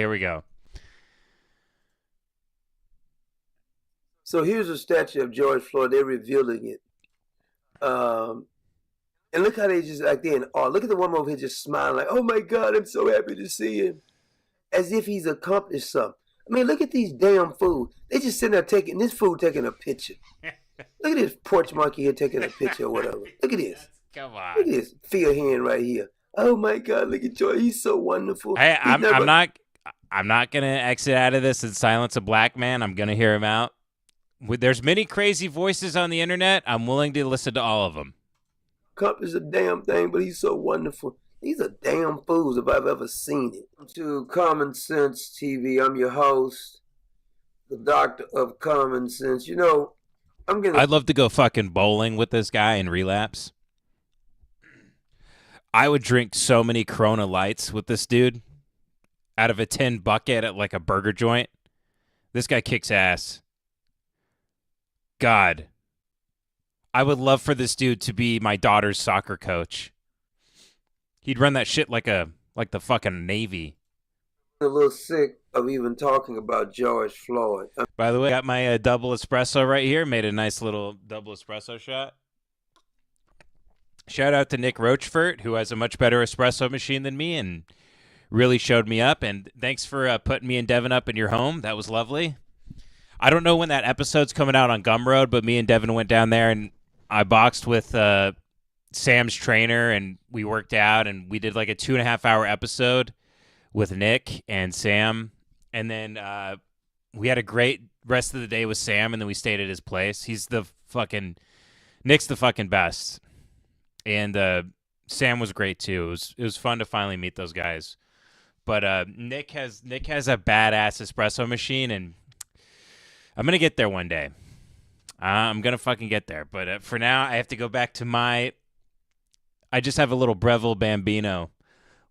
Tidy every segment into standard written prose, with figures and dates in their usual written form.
Here we go. So here's a statue of George Floyd. They're revealing it. And look how they just like they in awe. Look at the woman over here just smiling like, oh my God, I'm so happy to see him. As if he's accomplished something. I mean, look at these damn fools. They just sitting there taking this fool taking a picture. Look at this porch monkey here taking a picture or whatever. Look at this. Come Look on. at this Phil hand right here. Oh my God, look at Joy. He's so wonderful. Hey, He's I'm never not I'm not gonna exit out of this and silence a black man. I'm gonna hear him out. There's many crazy voices on the internet. I'm willing to listen to all of them. accomplished a damn thing, but he's so wonderful. These are damn fools if I've ever seen it. Welcome to Common Sense TV. I'm your host, the doctor of common sense. You know, I'm gonna I'd love to go fucking bowling with this guy and relapse. I would drink so many Corona Lights with this dude out of a tin bucket at like a burger joint. This guy kicks ass. God. I would love for this dude to be my daughter's soccer coach. He'd run that shit like the fucking Navy. a little sick of even talking about George Floyd. By the way, I got my double espresso right here. Made a nice little double espresso shot. Shout out to Nick Rochfort, who has a much better espresso machine than me and really showed me up. And thanks for putting me and Devin up in your home. That was lovely. I don't know when that episode's coming out on Gumroad, but me and Devin went down there and I boxed with Sam's trainer and we worked out and we did like a 2.5-hour episode with Nick and Sam. And then we had a great rest of the day with Sam and then we stayed at his place. Nick's the fucking best. And Sam was great too. It was fun to finally meet those guys. But Nick has a badass espresso machine, and I'm gonna get there one day. I'm gonna fucking get there. But for now, I have to go back to my. I just have a little Breville Bambino,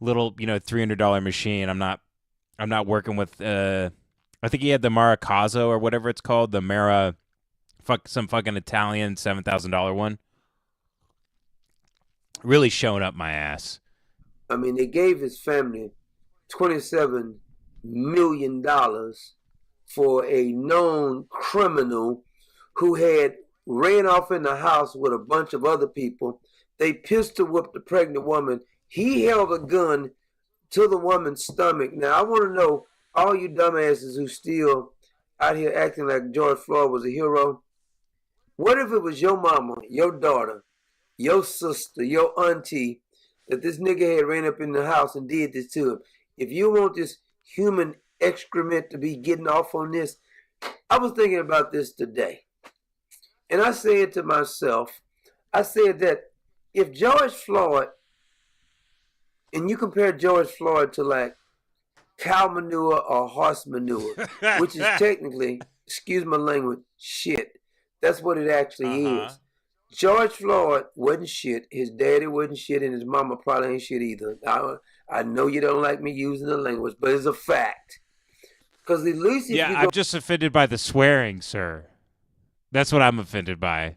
little $300 machine. I'm not working with. I think he had the Maracazo or whatever it's called, the some fucking Italian $7,000 one. Really showing up my ass. I mean, they gave his family $27 million for a known criminal who had ran off in the house with a bunch of other people. They pistol whipped the pregnant woman. He held a gun to the woman's stomach. Now, I want to know, all you dumbasses who still out here acting like George Floyd was a hero, what if it was your mama, your daughter, your sister, your auntie, that this nigga had ran up in the house and did this to him? If you want this human excrement to be getting off on this, I was thinking about this today. And I said to myself, I said that if George Floyd, and you compare George Floyd to like cow manure or horse manure, which is technically, excuse my language, shit. That's what it actually is. George Floyd wasn't shit. His daddy wasn't shit, and his mama probably ain't shit either. I know you don't like me using the language, but it's a fact. Because at least if Yeah, you I'm just offended by the swearing, sir. That's what I'm offended by.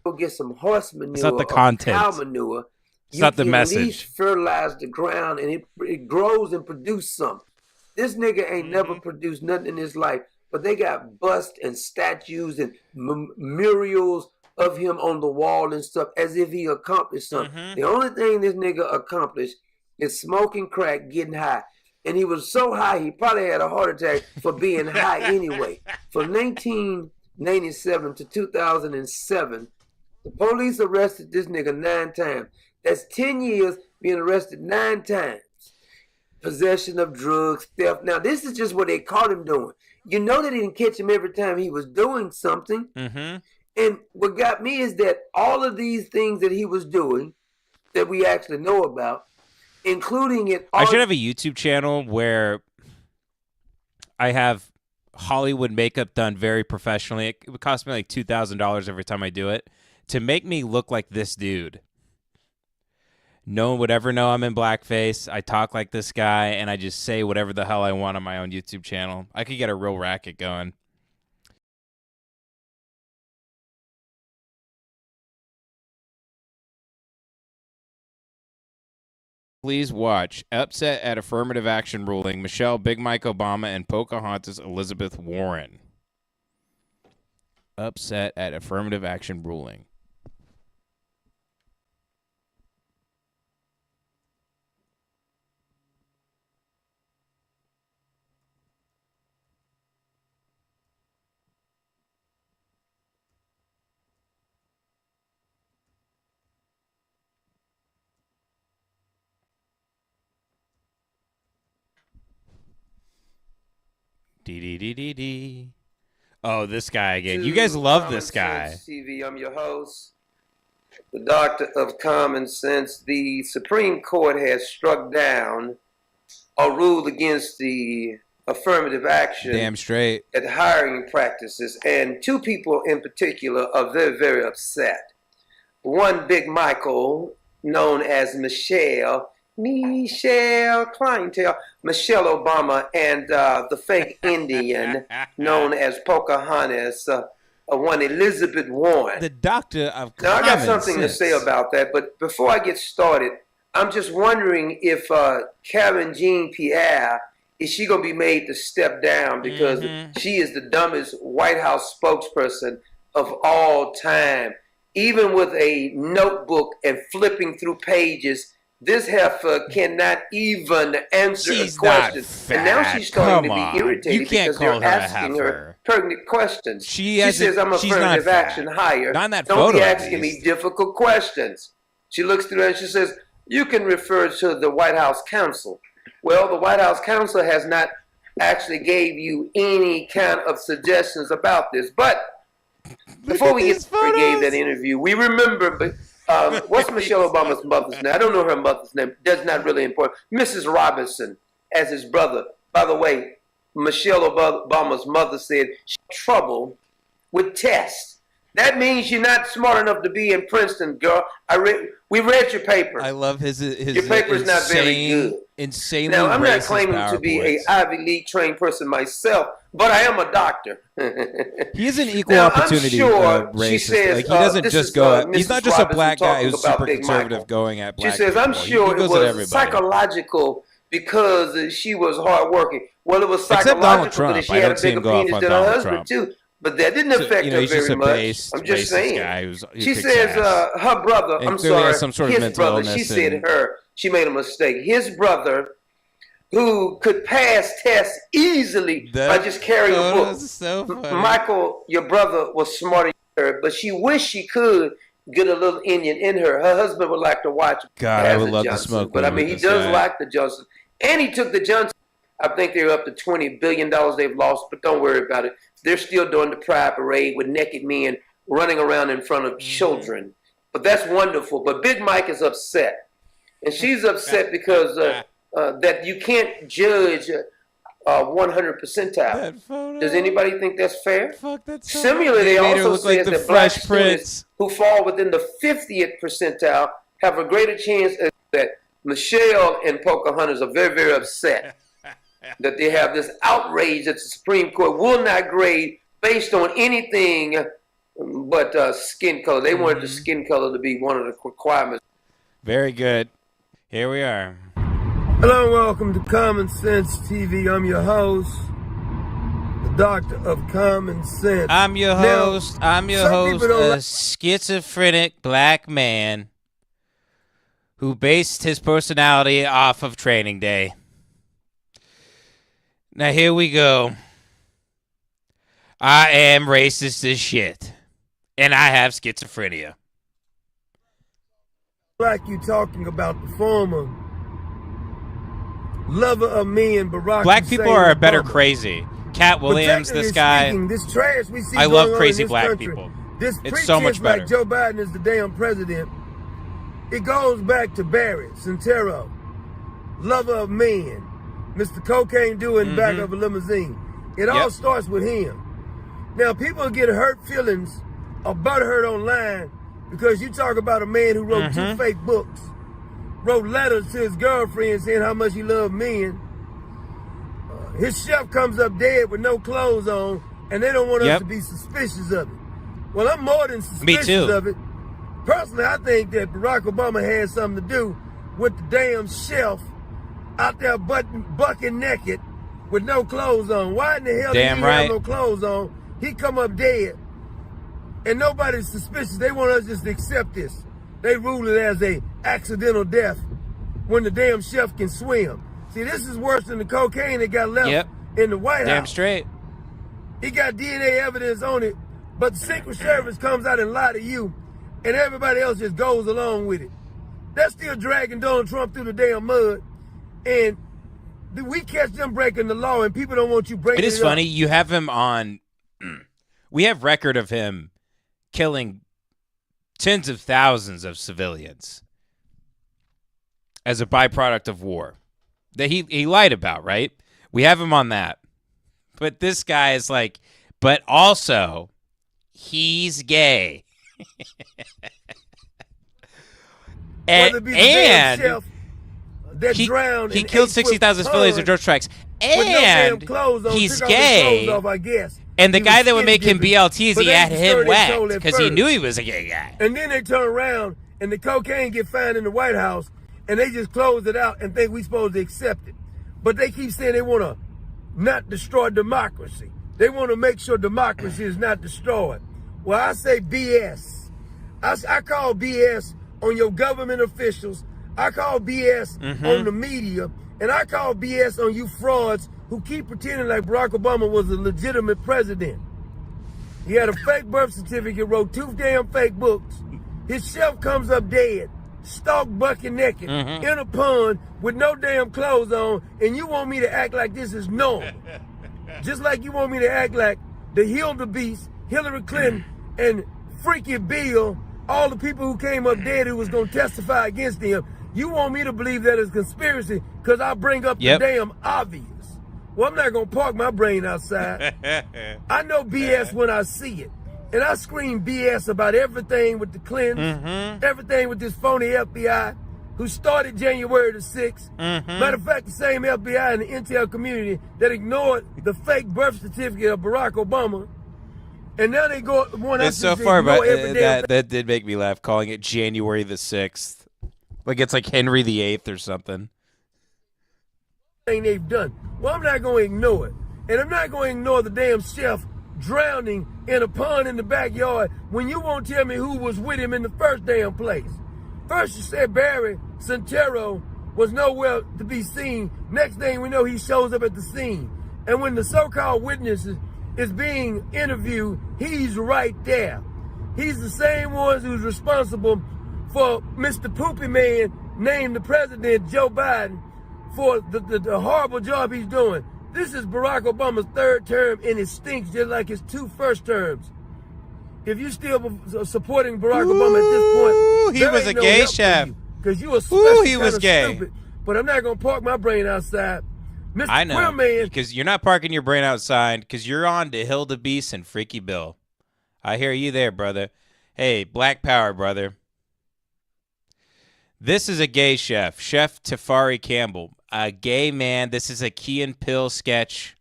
go get some horse It's not manure the or cow content. manure, It's you not the can at least message. fertilize the ground and it grows and produce something. This nigga ain't never produced nothing in his life, but they got busts and statues and murals of him on the wall and stuff as if he accomplished something. The only thing this nigga accomplished is smoking crack, getting high. And he was so high, he probably had a heart attack for being high anyway. From 1997 to 2007, the police arrested this nigga 9 times. That's 10 years being arrested 9 times. Possession of drugs, theft. Now, this is just what they caught him doing. You know they didn't catch him every time he was doing something. And what got me is that all of these things that he was doing that we actually know about, including it all. I should have a YouTube channel where I have Hollywood makeup done very professionally. It would cost me like $2,000 every time I do it to make me look like this dude. No one would ever know I'm in blackface. I talk like this guy, and I just say whatever the hell I want on my own YouTube channel. I could get a real racket going. Please watch Upset at Affirmative Action Ruling, Michelle Big Mike Obama and Pocahontas Elizabeth Warren. Upset at Affirmative Action Ruling. D. Oh, this guy again. You guys love this guy. TV, I'm your host, the Doctor of Common Sense. The Supreme Court has struck down or ruled against the affirmative action Damn straight at hiring practices, and two people in particular are very, very upset. One, Big Michael, known as Michelle Clientele, Michelle Obama, and the fake Indian known as Pocahontas, one Elizabeth Warren. The Doctor of Now, I got something Sense. to say about that, but before I get started, I'm just wondering if Karen Jean-Pierre, is she going to be made to step down because she is the dumbest White House spokesperson of all time. Even with a notebook and flipping through pages, this heifer cannot even answer a question. And now she's starting to be irritated because they're asking her pertinent questions. She says, I'm affirmative action hire. Don't be asking me difficult questions. She looks through and she says, you can refer to the White House counsel. Well, the White House counsel has not actually gave you any kind of suggestions about this. But before we gave that interview, we remember... what's Michelle Obama's mother's name? I don't know her mother's name. That's not really important. Mrs. Robinson as his brother. By the way, Michelle Obama's mother said she had trouble with tests. That means you're not smart enough to be in Princeton, girl. We read your paper. I love his your paper is not very good. Insanely now, I'm not racist claiming to be an Ivy League trained person myself, but I am a doctor. He is an equal opportunity racist. Says, like he doesn't just go. He's not just a black guy who's super conservative going at black people. She says, I'm sure it was psychological because she was hardworking. Well, it was psychological because she had a bigger penis than her husband, too. But that didn't affect her very much. I'm just saying. She says her brother, I'm sorry, his brother, she said her. She made a mistake. His brother, who could pass tests easily by just carrying a book. So Michael, your brother, was smarter than her, but she wished she could get a little Indian in her. Her husband would like to watch. God, I would love to smoke. But I mean, he does like the Johnson. And he took the Johnson. I think they're up to $20 billion they've lost, but don't worry about it. They're still doing the Pride Parade with naked men running around in front of children. But that's wonderful. But Big Mike is upset. And she's upset because that you can't judge 100 percentile. Does anybody think that's fair? Similarly, they also say that black students who fall within the 50th percentile have a greater chance that Michelle and Pocahontas are very, very upset that they have this outrage that the Supreme Court will not grade based on anything but skin color. They wanted the skin color to be one of the requirements. Very good. Here we are. Hello and welcome to Common Sense TV. I'm your host, the Doctor of Common Sense. I'm your host, a schizophrenic black man who based his personality off of Training Day. Now here we go. I am racist as shit, and I have schizophrenia. Like you talking about the former lover of me and Barack Black people are better crazy. Cat Williams, this guy. This trash we see I love going crazy on in black country, people. This it's so much better. Like Joe Biden is the damn president. It goes back to Barry Santero, lover of men, Mr. Cocaine Dew in the back of a limousine. It all starts with him. Now people get hurt feelings or butthurt online because you talk about a man who wrote 2 fake books, wrote letters to his girlfriend saying how much he loved men. His chef comes up dead with no clothes on, and they don't want us to be suspicious of it. Well, I'm more than suspicious of it. Personally, I think that Barack Obama had something to do with the damn chef out there bucking naked with no clothes on. Why in the hell did he have no clothes on? He come up dead. And nobody's suspicious. They want us just to accept this. They rule it as a accidental death when the damn chef can swim. See, this is worse than the cocaine that got left in the White House. Damn straight. He got DNA evidence on it, but the Secret Service comes out and lie to you, and everybody else just goes along with it. They're still dragging Donald Trump through the damn mud, and we catch them breaking the law, and people don't want you breaking it up. It is funny. You have him on. We have record of him killing tens of thousands of civilians as a byproduct of war that he lied about, right? We have him on that. But this guy is like, but also he's gay. and he killed 60,000 civilians in drone strikes. And he's gay. And the guy that would make him BLTs, he had him wet because he knew he was a gay guy. And then they turn around and the cocaine get found in the White House and they just close it out and think we supposed to accept it. But they keep saying they want to not destroy democracy. They want to make sure democracy is not destroyed. Well, I say BS. I call BS on your government officials. I call BS on the media. And I call BS on you frauds who keep pretending like Barack Obama was a legitimate president. He had a fake birth certificate, wrote 2 damn fake books. His chef comes up dead, stark bucket naked, in a pond with no damn clothes on, and you want me to act like this is normal. Just like you want me to act like the Hildebeest, Hillary Clinton, and Freaky Bill, all the people who came up dead who was going to testify against him. You want me to believe that it's conspiracy because I bring up the damn obvious. Well, I'm not going to park my brain outside. I know BS when I see it. And I scream BS about everything with the Clintons, everything with this phony FBI who started January the 6th. Matter of fact, the same FBI in the intel community that ignored the fake birth certificate of Barack Obama. And now they go one it's so far, but that did make me laugh, calling it January the 6th. Like it's like Henry VIII or something. Thing they've done. Well, I'm not going to ignore it. And I'm not going to ignore the damn chef drowning in a pond in the backyard when you won't tell me who was with him in the first damn place. First you said Barry Santero was nowhere to be seen. Next thing we know, he shows up at the scene. And when the so-called witness is being interviewed, he's right there. He's the same one who's responsible for Mr. Poopy Man named the president, Joe Biden, for the horrible job he's doing. This is Barack Obama's 3rd term, and it stinks just like his 2 first terms. If you still supporting Barack Obama at this point, he was a gay chef. Because you a special he was gay. Stupid. But I'm not going to park my brain outside. Mr. I know, Quillman, because you're not parking your brain outside because you're on to Hildebeest and Freaky Bill. I hear you there, brother. Hey, Black Power, brother. This is a gay chef, Chef Tafari Campbell, a gay man. This is a Key and Peele sketch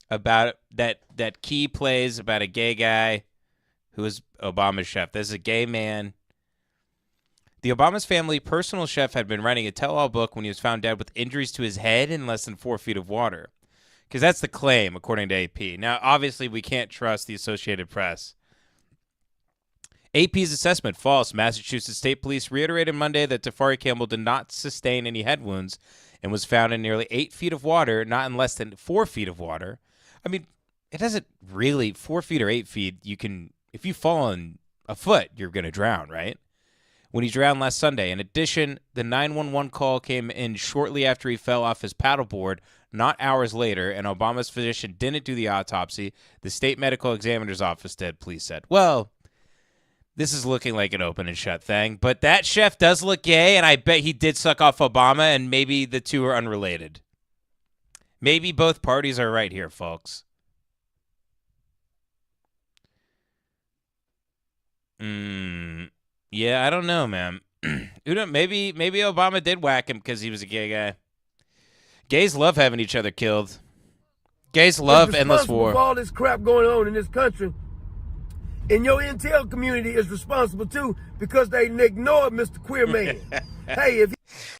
about that Key plays about a gay guy who is Obama's chef. This is a gay man. The Obama's family personal chef had been writing a tell-all book when he was found dead with injuries to his head in less than 4 feet of water. Because that's the claim, according to AP. Now, obviously, we can't trust the Associated Press. AP's assessment, false. Massachusetts State Police reiterated Monday that Tafari Campbell did not sustain any head wounds and was found in nearly 8 feet of water, not in less than 4 feet of water. I mean, it doesn't really, 4 feet or 8 feet, you can, if you fall in a foot, you're going to drown, right? When he drowned last Sunday. In addition, the 911 call came in shortly after he fell off his paddleboard, not hours later, and Obama's physician didn't do the autopsy. The state medical examiner's office did, police said. Well, this is looking like an open and shut thing, but that chef does look gay, and I bet he did suck off Obama, and maybe the two are unrelated. Maybe both parties are right here, folks. Yeah, I don't know, man. Maybe Obama did whack him because he was a gay guy. Gays love having each other killed. Gays love endless war. For all this crap going on in this country, and your intel community is responsible too because they ignored Mr. Queer Man. Hey, if